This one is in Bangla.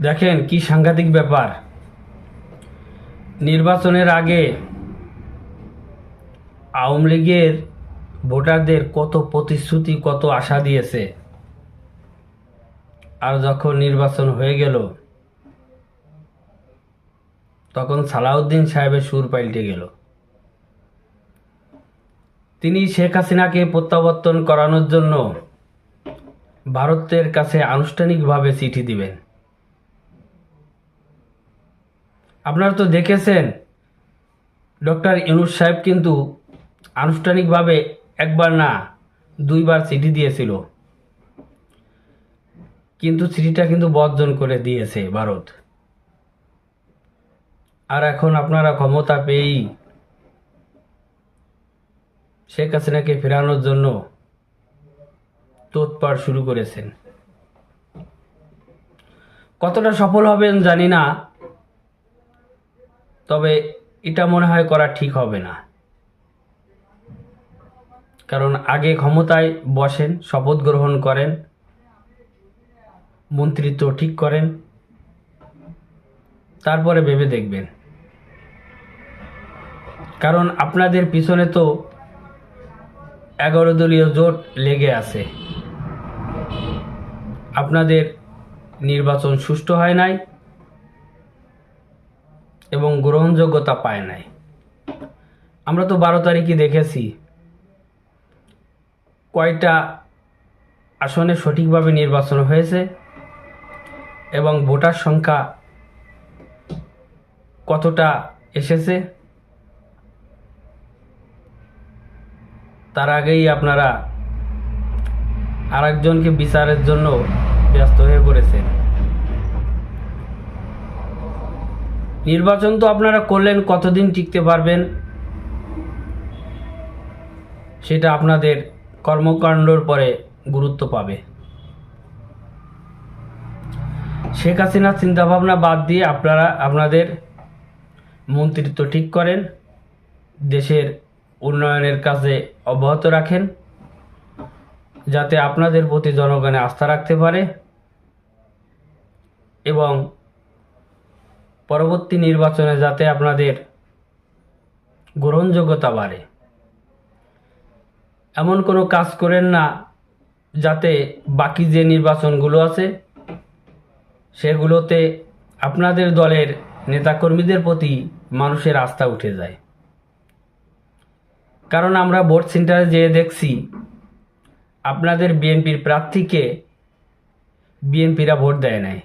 দেখেন কি সাংঘাতিক ব্যাপার। নির্বাচনের আগে আওয়ামী লীগের ভোটারদের কত প্রতিশ্রুতি, কত আশা দিয়েছে, আর যখন নির্বাচন হয়ে গেল তখন সালাউদ্দিন সাহেবের সুর পাল্টে গেল। তিনি শেখ হাসিনাকে প্রত্যাবর্তন করানোর জন্য ভারতের কাছে আনুষ্ঠানিকভাবে চিঠি দিবেন। আপনারা তো দেখেছেন ডক্টর ইউনূস সাহেব কিন্তু আনুষ্ঠানিকভাবে একবার না দুইবার চিঠি দিয়েছিল, কিন্তু চিঠিটা কিন্তু বর্জন করে দিয়েছে ভারত। আর এখন আপনারা ক্ষমতা পেয়েই শেখ হাসিনাকে ফেরানোর জন্য তোড়পাড় শুরু করেছেন। কতটা সফল হবেন জানি না, তবে এটা মনে হয় করা ঠিক হবে না। কারণ আগে ক্ষমতায় বসেন, শপথ গ্রহণ করেন, মন্ত্রিত্ব ঠিক করেন, তারপরে ভেবে দেখবেন। কারণ আপনাদের পিছনে তো 11 দলীয় জোট লেগে আছে। আপনাদের নির্বাচন সুষ্ঠু হয় নাই এবং গ্রহণযোগ্যতা পায় নাই। আমরা তো 12 তারিখে দেখেছি কয়টা আসনে সঠিকভাবে নির্বাচন হয়েছে এবং ভোটার সংখ্যা কতটা এসেছে। তার আগেই আপনারা আরেকজনকে বিচারের জন্য ব্যস্ত হয়ে পড়েছেন। নির্বাচন তো আপনারা করলেন, কতদিন টিকতে পারবেন সেটা আপনাদের কর্মকাণ্ডর পরে গুরুত্ব পাবে। শেখ হাসিনার চিন্তাভাবনা বাদ দিয়ে আপনারা আপনাদের মন্ত্রিত্ব ঠিক করেন, দেশের উন্নয়নের কাজে অব্যাহত রাখেন, যাতে আপনাদের প্রতি জনগণে আস্থা রাখতে পারে এবং পরবর্তী নির্বাচনে যাতে আপনাদের গ্রহণযোগ্যতা বাড়ে। এমন কোনো কাজ করেন না যাতে বাকি যে নির্বাচনগুলো আছে সেগুলোতে আপনাদের দলের নেতাকর্মীদের প্রতি মানুষের আস্থা উঠে যায়। কারণ আমরা ভোট সেন্টারে যেয়ে দেখছি আপনাদের বিএনপির প্রার্থীকে বিএনপিরা ভোট দেয় নাই।